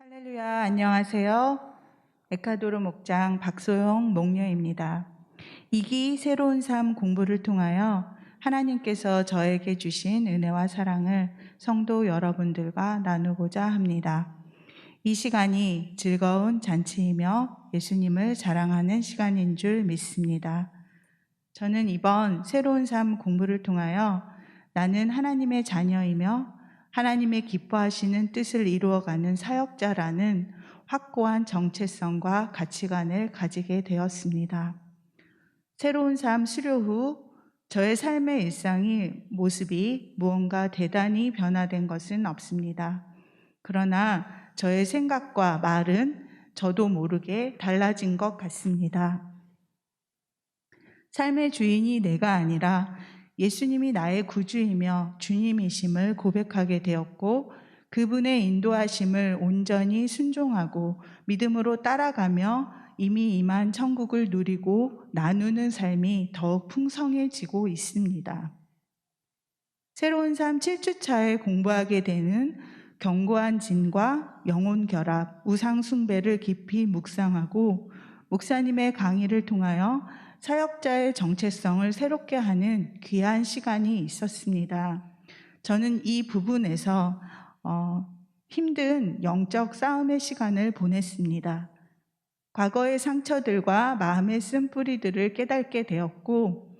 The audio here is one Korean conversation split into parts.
할렐루야, 안녕하세요. 에콰도르 목장 박소영 목녀입니다. 이기 새로운 삶 공부를 통하여 하나님께서 저에게 주신 은혜와 사랑을 성도 여러분들과 나누고자 합니다. 이 시간이 즐거운 잔치이며 예수님을 자랑하는 시간인 줄 믿습니다. 저는 이번 새로운 삶 공부를 통하여 나는 하나님의 자녀이며 하나님의 기뻐하시는 뜻을 이루어가는 사역자라는 확고한 정체성과 가치관을 가지게 되었습니다. 새로운 삶 수료 후 저의 삶의 모습이 무언가 대단히 변화된 것은 없습니다. 그러나 저의 생각과 말은 저도 모르게 달라진 것 같습니다. 삶의 주인이 내가 아니라 예수님이 나의 구주이며 주님이심을 고백하게 되었고, 그분의 인도하심을 온전히 순종하고 믿음으로 따라가며 이미 임한 천국을 누리고 나누는 삶이 더욱 풍성해지고 있습니다. 새로운 삶 7주차에 공부하게 되는 견고한 진과 영혼 결합, 우상 숭배를 깊이 묵상하고 목사님의 강의를 통하여 사역자의 정체성을 새롭게 하는 귀한 시간이 있었습니다. 저는 이 부분에서 힘든 영적 싸움의 시간을 보냈습니다. 과거의 상처들과 마음의 쓴뿌리들을 깨닫게 되었고,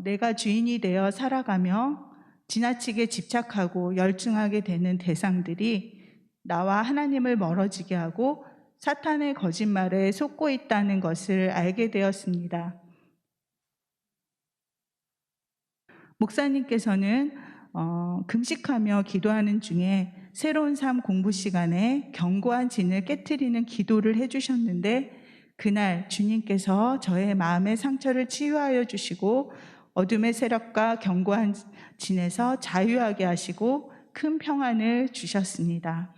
내가 주인이 되어 살아가며 지나치게 집착하고 열중하게 되는 대상들이 나와 하나님을 멀어지게 하고 사탄의 거짓말에 속고 있다는 것을 알게 되었습니다. 목사님께서는 금식하며 기도하는 중에 새로운 삶 공부 시간에 견고한 진을 깨트리는 기도를 해주셨는데, 그날 주님께서 저의 마음의 상처를 치유하여 주시고 어둠의 세력과 견고한 진에서 자유하게 하시고 큰 평안을 주셨습니다.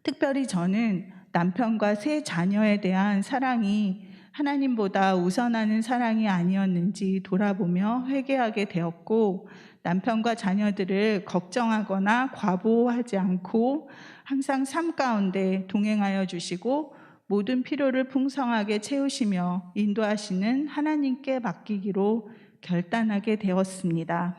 특별히 저는 남편과 세 자녀에 대한 사랑이 하나님보다 우선하는 사랑이 아니었는지 돌아보며 회개하게 되었고, 남편과 자녀들을 걱정하거나 과보하지 않고 항상 삶 가운데 동행하여 주시고 모든 필요를 풍성하게 채우시며 인도하시는 하나님께 맡기기로 결단하게 되었습니다.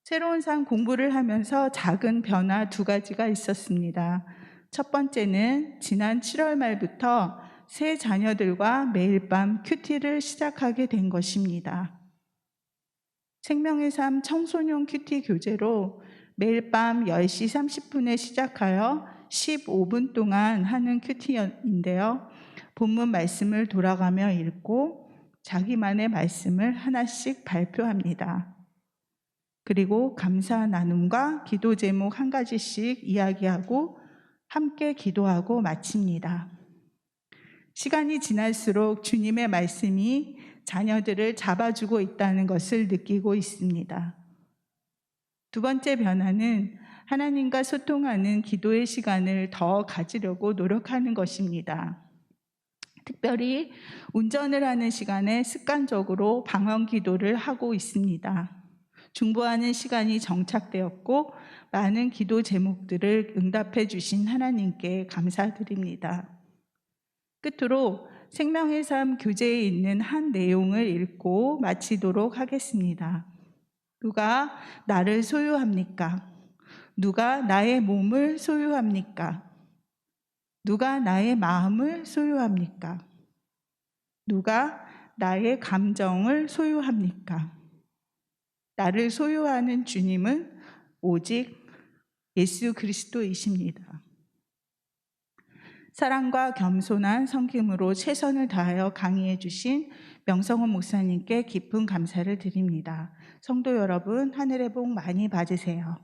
새로운 삶 공부를 하면서 작은 변화 2가지가 있었습니다. 첫 번째는 지난 7월 말부터 세 자녀들과 매일 밤 큐티를 시작하게 된 것입니다. 생명의 삶 청소년 큐티 교재로 매일 밤 10시 30분에 시작하여 15분 동안 하는 큐티인데요. 본문 말씀을 돌아가며 읽고 자기만의 말씀을 하나씩 발표합니다. 그리고 감사 나눔과 기도 제목 1가지씩 이야기하고 함께 기도하고 마칩니다. 시간이 지날수록 주님의 말씀이 자녀들을 잡아주고 있다는 것을 느끼고 있습니다. 2번째 변화는 하나님과 소통하는 기도의 시간을 더 가지려고 노력하는 것입니다. 특별히 운전을 하는 시간에 습관적으로 방언 기도를 하고 있습니다. 중보하는 시간이 정착되었고 많은 기도 제목들을 응답해 주신 하나님께 감사드립니다. 끝으로 생명의 삶 교재에 있는 한 내용을 읽고 마치도록 하겠습니다. 누가 나를 소유합니까? 누가 나의 몸을 소유합니까? 누가 나의 마음을 소유합니까? 누가 나의 감정을 소유합니까? 나를 소유하는 주님은 오직 예수 그리스도이십니다. 사랑과 겸손한 섬김으로 최선을 다하여 강의해 주신 명성원 목사님께 깊은 감사를 드립니다. 성도 여러분, 하늘의 복 많이 받으세요.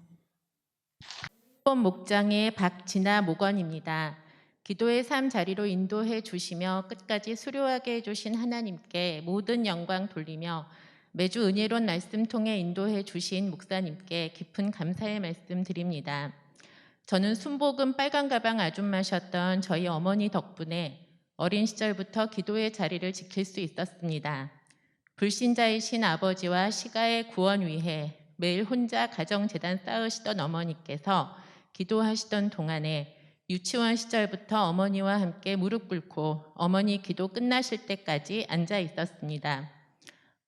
이번 목장의 박진아 목원입니다. 기도의 삶 자리로 인도해 주시며 끝까지 수료하게 해주신 하나님께 모든 영광 돌리며 매주 은혜로운 말씀 통해 인도해 주신 목사님께 깊은 감사의 말씀 드립니다. 저는 순복음 빨간 가방 아줌마셨던 저희 어머니 덕분에 어린 시절부터 기도의 자리를 지킬 수 있었습니다. 불신자이신 아버지와 시가의 구원 위해 매일 혼자 가정재단 쌓으시던 어머니께서 기도하시던 동안에 유치원 시절부터 어머니와 함께 무릎 꿇고 어머니 기도 끝나실 때까지 앉아 있었습니다.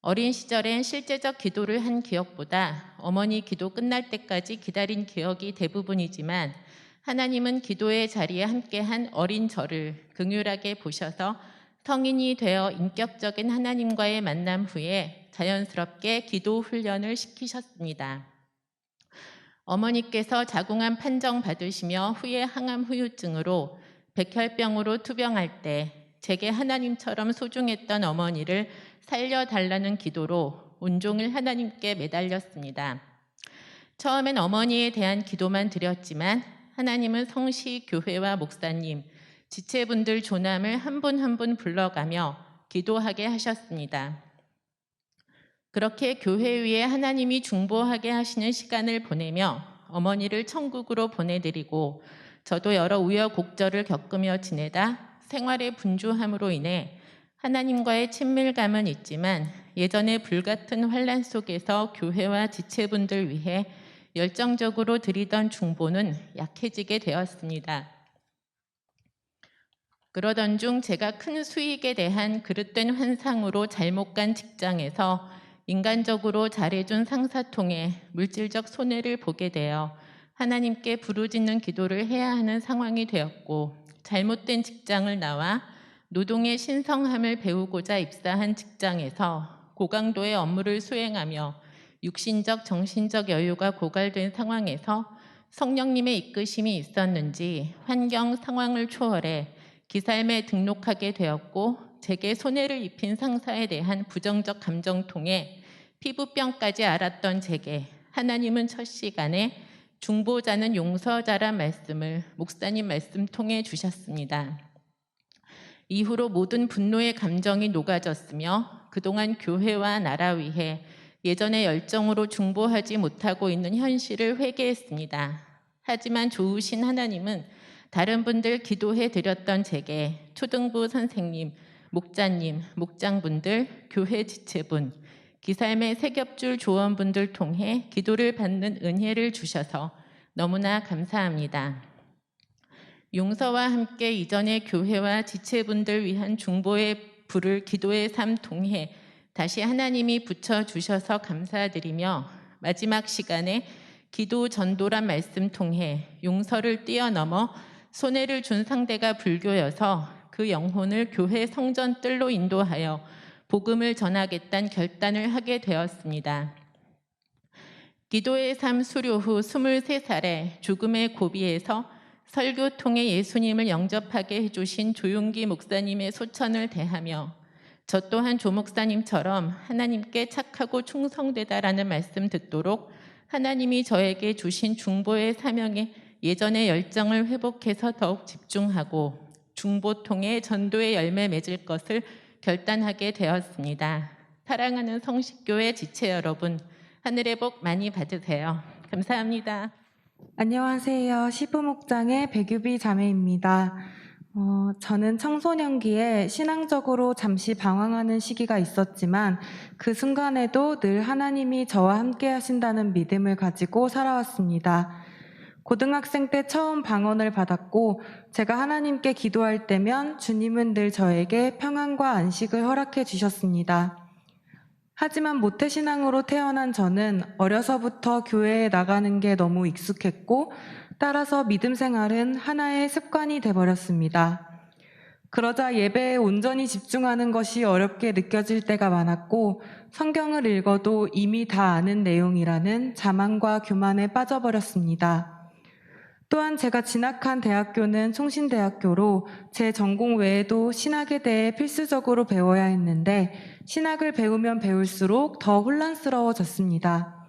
어린 시절엔 실제적 기도를 한 기억보다 어머니 기도 끝날 때까지 기다린 기억이 대부분이지만 하나님은 기도의 자리에 함께한 어린 저를 긍휼하게 보셔서 성인이 되어 인격적인 하나님과의 만남 후에 자연스럽게 기도 훈련을 시키셨습니다. 어머니께서 자궁암 판정 받으시며 후에 항암 후유증으로 백혈병으로 투병할 때 제게 하나님처럼 소중했던 어머니를 살려달라는 기도로 온종일 하나님께 매달렸습니다. 처음엔 어머니에 대한 기도만 드렸지만 하나님은 성시 교회와 목사님, 지체분들 조남을 한 분 한 분 불러가며 기도하게 하셨습니다. 그렇게 교회 위에 하나님이 중보하게 하시는 시간을 보내며 어머니를 천국으로 보내드리고 저도 여러 우여곡절을 겪으며 지내다 생활의 분주함으로 인해 하나님과의 친밀감은 있지만 예전의 불같은 환란 속에서 교회와 지체분들 위해 열정적으로 드리던 중보는 약해지게 되었습니다. 그러던 중 제가 큰 수익에 대한 그릇된 환상으로 잘못 간 직장에서 인간적으로 잘해준 상사 통해 물질적 손해를 보게 되어 하나님께 부르짖는 기도를 해야 하는 상황이 되었고 잘못된 직장을 나와 노동의 신성함을 배우고자 입사한 직장에서 고강도의 업무를 수행하며 육신적, 정신적 여유가 고갈된 상황에서 성령님의 이끄심이 있었는지 환경, 상황을 초월해 기사임에 등록하게 되었고 제게 손해를 입힌 상사에 대한 부정적 감정통에 피부병까지 앓았던 제게 하나님은 첫 시간에 중보자는 용서자란 말씀을 목사님 말씀 통해 주셨습니다. 이후로 모든 분노의 감정이 녹아졌으며 그동안 교회와 나라 위해 예전의 열정으로 중보하지 못하고 있는 현실을 회개했습니다. 하지만 좋으신 하나님은 다른 분들 기도해 드렸던 제게 초등부 선생님, 목자님, 목장분들, 교회 지체분, 기사임의 세겹줄 조원분들 통해 기도를 받는 은혜를 주셔서 너무나 감사합니다. 용서와 함께 이전의 교회와 지체분들 위한 중보의 불을 기도의 삶 통해 다시 하나님이 붙여주셔서 감사드리며 마지막 시간에 기도 전도란 말씀 통해 용서를 뛰어넘어 손해를 준 상대가 불교여서 그 영혼을 교회 성전 뜰로 인도하여 복음을 전하겠다는 결단을 하게 되었습니다. 기도의 삶 수료 후 23살에 죽음의 고비에서 설교 통해 예수님을 영접하게 해주신 조용기 목사님의 소천을 대하며 저 또한 조 목사님처럼 하나님께 착하고 충성되다라는 말씀 듣도록 하나님이 저에게 주신 중보의 사명에 예전의 열정을 회복해서 더욱 집중하고 중보 통해 전도의 열매 맺을 것을 결단하게 되었습니다. 사랑하는 성식교회 지체 여러분, 하늘의 복 많이 받으세요. 감사합니다. 안녕하세요. 시부목장의 백유비 자매입니다. 저는 청소년기에 신앙적으로 잠시 방황하는 시기가 있었지만 그 순간에도 늘 하나님이 저와 함께 하신다는 믿음을 가지고 살아왔습니다. 고등학생 때 처음 방언을 받았고 제가 하나님께 기도할 때면 주님은 늘 저에게 평안과 안식을 허락해 주셨습니다. 하지만 모태신앙으로 태어난 저는 어려서부터 교회에 나가는 게 너무 익숙했고 따라서 믿음 생활은 하나의 습관이 돼버렸습니다. 그러자 예배에 온전히 집중하는 것이 어렵게 느껴질 때가 많았고 성경을 읽어도 이미 다 아는 내용이라는 자만과 교만에 빠져버렸습니다. 또한 제가 진학한 대학교는 총신대학교로 제 전공 외에도 신학에 대해 필수적으로 배워야 했는데 신학을 배우면 배울수록 더 혼란스러워졌습니다.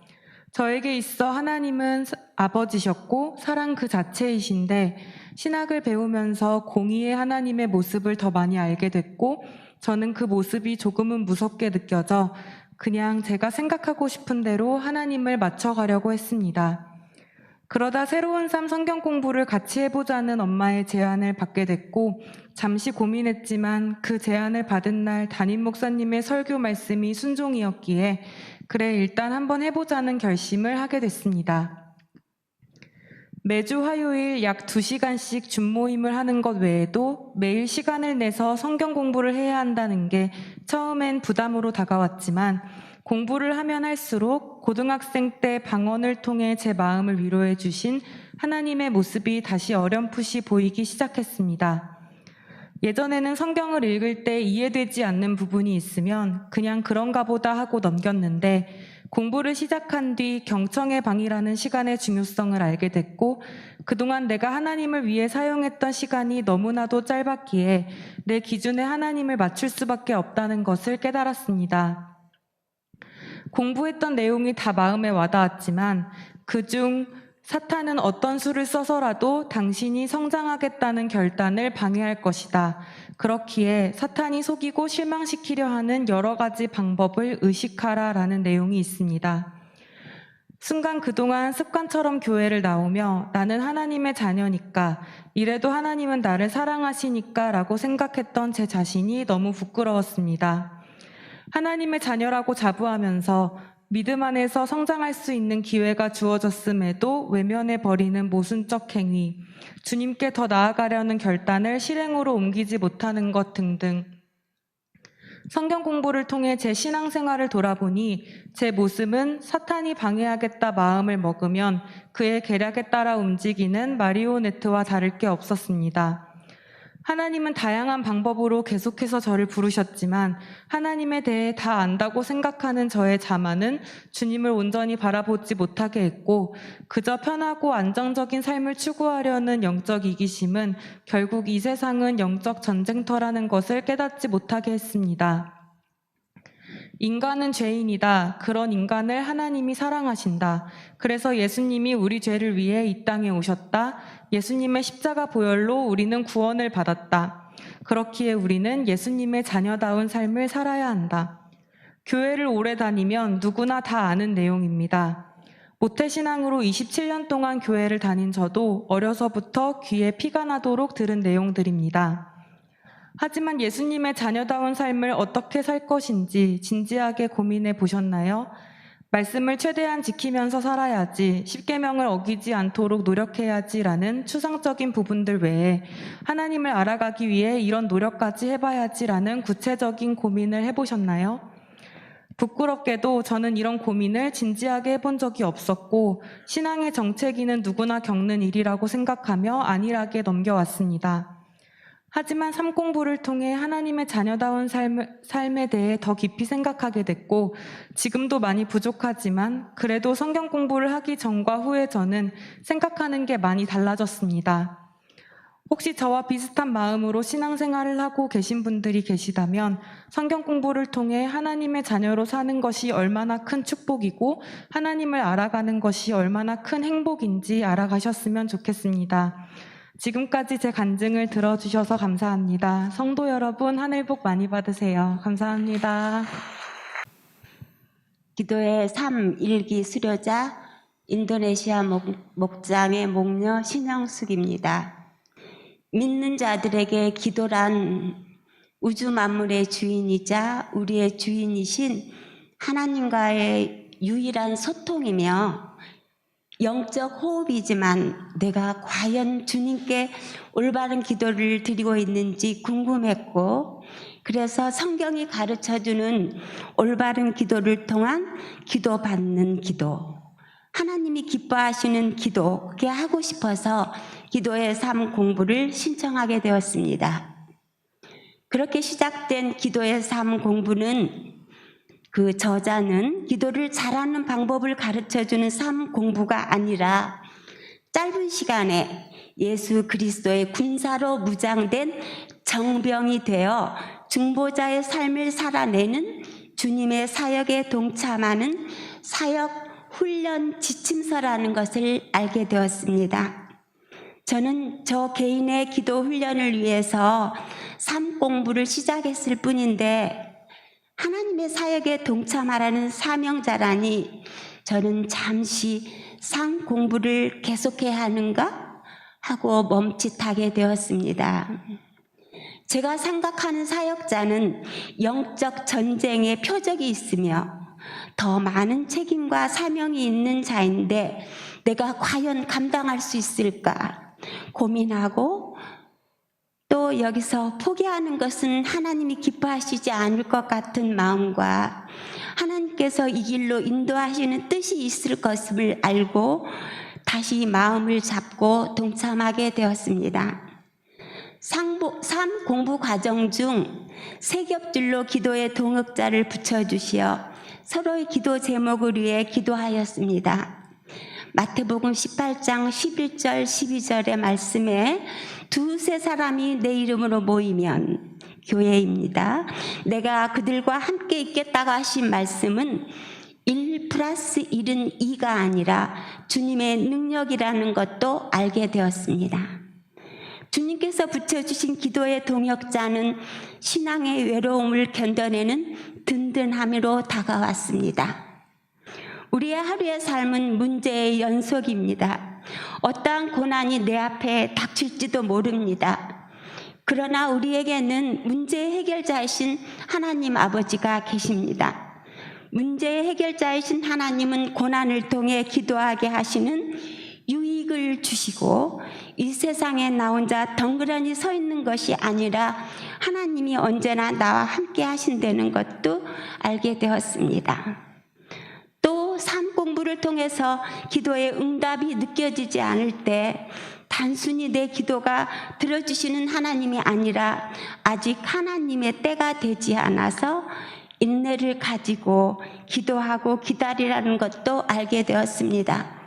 저에게 있어 하나님은 아버지셨고 사랑 그 자체이신데 신학을 배우면서 공의의 하나님의 모습을 더 많이 알게 됐고 저는 그 모습이 조금은 무섭게 느껴져 그냥 제가 생각하고 싶은 대로 하나님을 맞춰가려고 했습니다. 그러다 새로운 삶 성경 공부를 같이 해보자는 엄마의 제안을 받게 됐고 잠시 고민했지만 그 제안을 받은 날 담임 목사님의 설교 말씀이 순종이었기에 그래 일단 한번 해보자는 결심을 하게 됐습니다. 매주 화요일 약 2시간씩 줌모임을 하는 것 외에도 매일 시간을 내서 성경 공부를 해야 한다는 게 처음엔 부담으로 다가왔지만 공부를 하면 할수록 고등학생 때 방언을 통해 제 마음을 위로해 주신 하나님의 모습이 다시 어렴풋이 보이기 시작했습니다. 예전에는 성경을 읽을 때 이해되지 않는 부분이 있으면 그냥 그런가 보다 하고 넘겼는데 공부를 시작한 뒤 경청의 방이라는 시간의 중요성을 알게 됐고 그동안 내가 하나님을 위해 사용했던 시간이 너무나도 짧았기에 내 기준에 하나님을 맞출 수밖에 없다는 것을 깨달았습니다. 공부했던 내용이 다 마음에 와닿았지만 그중 사탄은 어떤 수를 써서라도 당신이 성장하겠다는 결단을 방해할 것이다. 그렇기에 사탄이 속이고 실망시키려 하는 여러 가지 방법을 의식하라라는 내용이 있습니다. 순간 그동안 습관처럼 교회를 나오며 나는 하나님의 자녀니까, 이래도 하나님은 나를 사랑하시니까 라고 생각했던 제 자신이 너무 부끄러웠습니다. 하나님의 자녀라고 자부하면서 믿음 안에서 성장할 수 있는 기회가 주어졌음에도 외면해버리는 모순적 행위, 주님께 더 나아가려는 결단을 실행으로 옮기지 못하는 것 등등. 성경 공부를 통해 제 신앙생활을 돌아보니 제 모습은 사탄이 방해하겠다 마음을 먹으면 그의 계략에 따라 움직이는 마리오네트와 다를 게 없었습니다. 하나님은 다양한 방법으로 계속해서 저를 부르셨지만 하나님에 대해 다 안다고 생각하는 저의 자만은 주님을 온전히 바라보지 못하게 했고 그저 편하고 안정적인 삶을 추구하려는 영적 이기심은 결국 이 세상은 영적 전쟁터라는 것을 깨닫지 못하게 했습니다. 인간은 죄인이다. 그런 인간을 하나님이 사랑하신다. 그래서 예수님이 우리 죄를 위해 이 땅에 오셨다. 예수님의 십자가 보혈로 우리는 구원을 받았다. 그렇기에 우리는 예수님의 자녀다운 삶을 살아야 한다. 교회를 오래 다니면 누구나 다 아는 내용입니다. 모태신앙으로 27년 동안 교회를 다닌 저도 어려서부터 귀에 피가 나도록 들은 내용들입니다. 하지만 예수님의 자녀다운 삶을 어떻게 살 것인지 진지하게 고민해 보셨나요? 말씀을 최대한 지키면서 살아야지, 십계명을 어기지 않도록 노력해야지라는 추상적인 부분들 외에 하나님을 알아가기 위해 이런 노력까지 해봐야지라는 구체적인 고민을 해보셨나요? 부끄럽게도 저는 이런 고민을 진지하게 해본 적이 없었고 신앙의 정체기는 누구나 겪는 일이라고 생각하며 안일하게 넘겨왔습니다. 하지만 삶 공부를 통해 하나님의 자녀다운 삶에 대해 더 깊이 생각하게 됐고 지금도 많이 부족하지만 그래도 성경 공부를 하기 전과 후에 저는 생각하는 게 많이 달라졌습니다. 혹시 저와 비슷한 마음으로 신앙생활을 하고 계신 분들이 계시다면 성경 공부를 통해 하나님의 자녀로 사는 것이 얼마나 큰 축복이고 하나님을 알아가는 것이 얼마나 큰 행복인지 알아가셨으면 좋겠습니다. 지금까지 제 간증을 들어주셔서 감사합니다. 성도 여러분, 하늘 복 많이 받으세요. 감사합니다. 기도의 삶 일기 수료자 인도네시아 목장의 목녀 신영숙입니다. 믿는 자들에게 기도란 우주 만물의 주인이자 우리의 주인이신 하나님과의 유일한 소통이며 영적 호흡이지만 내가 과연 주님께 올바른 기도를 드리고 있는지 궁금했고 그래서 성경이 가르쳐주는 올바른 기도를 통한 기도받는 기도, 하나님이 기뻐하시는 기도, 그게 하고 싶어서 기도의 삶 공부를 신청하게 되었습니다. 그렇게 시작된 기도의 삶 공부는 그 저자는 기도를 잘하는 방법을 가르쳐주는 삶 공부가 아니라 짧은 시간에 예수 그리스도의 군사로 무장된 정병이 되어 중보자의 삶을 살아내는 주님의 사역에 동참하는 사역 훈련 지침서라는 것을 알게 되었습니다. 저는 저 개인의 기도 훈련을 위해서 삶 공부를 시작했을 뿐인데 하나님의 사역에 동참하라는 사명자라니 저는 잠시 삶 공부를 계속해야 하는가 하고 멈칫하게 되었습니다. 제가 생각하는 사역자는 영적 전쟁의 표적이 있으며 더 많은 책임과 사명이 있는 자인데 내가 과연 감당할 수 있을까 고민하고, 또 여기서 포기하는 것은 하나님이 기뻐하시지 않을 것 같은 마음과 하나님께서 이 길로 인도하시는 뜻이 있을 것을 알고 다시 마음을 잡고 동참하게 되었습니다. 삶 공부 과정 중 세 겹줄로 기도의 동역자를 붙여주시어 서로의 기도 제목을 위해 기도하였습니다. 마태복음 18장 11절 12절의 말씀에 두세 사람이 내 이름으로 모이면, 교회입니다, 내가 그들과 함께 있겠다고 하신 말씀은 1 플러스 1은 2가 아니라 주님의 능력이라는 것도 알게 되었습니다. 주님께서 붙여주신 기도의 동역자는 신앙의 외로움을 견뎌내는 든든함으로 다가왔습니다. 우리의 하루의 삶은 문제의 연속입니다. 어떠한 고난이 내 앞에 닥칠지도 모릅니다. 그러나 우리에게는 문제의 해결자이신 하나님 아버지가 계십니다. 문제의 해결자이신 하나님은 고난을 통해 기도하게 하시는 유익을 주시고, 이 세상에 나 혼자 덩그러니 서 있는 것이 아니라 하나님이 언제나 나와 함께 하신다는 것도 알게 되었습니다. 또 삶 공부를 통해서 기도의 응답이 느껴지지 않을 때 단순히 내 기도가 들어주시는 하나님이 아니라 아직 하나님의 때가 되지 않아서 인내를 가지고 기도하고 기다리라는 것도 알게 되었습니다.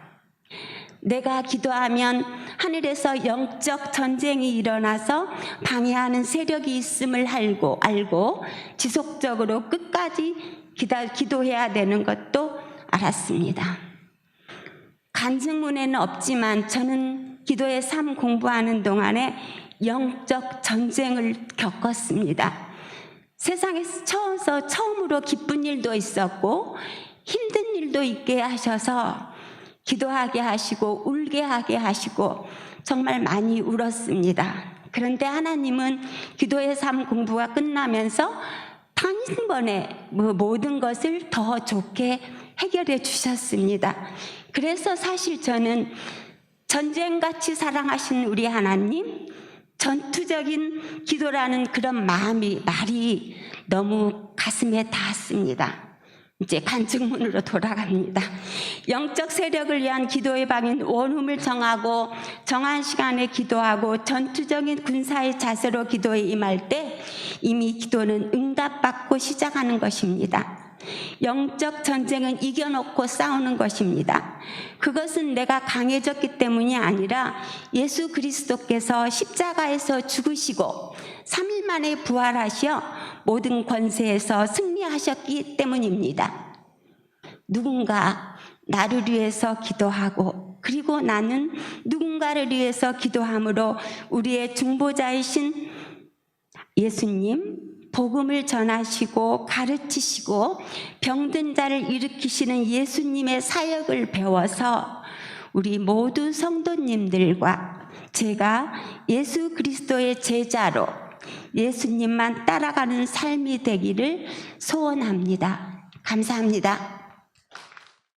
내가 기도하면 하늘에서 영적 전쟁이 일어나서 방해하는 세력이 있음을 알고 지속적으로 끝까지 기도해야 되는 것도 알았습니다. 간증문에는 없지만 저는 기도의 삶 공부하는 동안에 영적 전쟁을 겪었습니다. 세상에서 처음으로 기쁜 일도 있었고 힘든 일도 있게 하셔서 기도하게 하시고 울게 하게 하시고 정말 많이 울었습니다. 그런데 하나님은 기도의 삶 공부가 끝나면서 단번에 모든 것을 더 좋게 해결해 주셨습니다. 그래서 사실 저는 전쟁같이 사랑하신 우리 하나님, 전투적인 기도라는 그런 말이 너무 가슴에 닿았습니다. 이제 간증문으로 돌아갑니다. 영적 세력을 위한 기도의 방인 원음을 정하고 정한 시간에 기도하고 전투적인 군사의 자세로 기도에 임할 때 이미 기도는 응답받고 시작하는 것입니다. 영적 전쟁은 이겨놓고 싸우는 것입니다. 그것은 내가 강해졌기 때문이 아니라 예수 그리스도께서 십자가에서 죽으시고 3일 만에 부활하시어 모든 권세에서 승리하셨기 때문입니다. 누군가 나를 위해서 기도하고 그리고 나는 누군가를 위해서 기도함으로 우리의 중보자이신 예수님, 복음을 전하시고 가르치시고 병든 자를 일으키시는 예수님의 사역을 배워서 우리 모두 성도님들과 제가 예수 그리스도의 제자로 예수님만 따라가는 삶이 되기를 소원합니다. 감사합니다.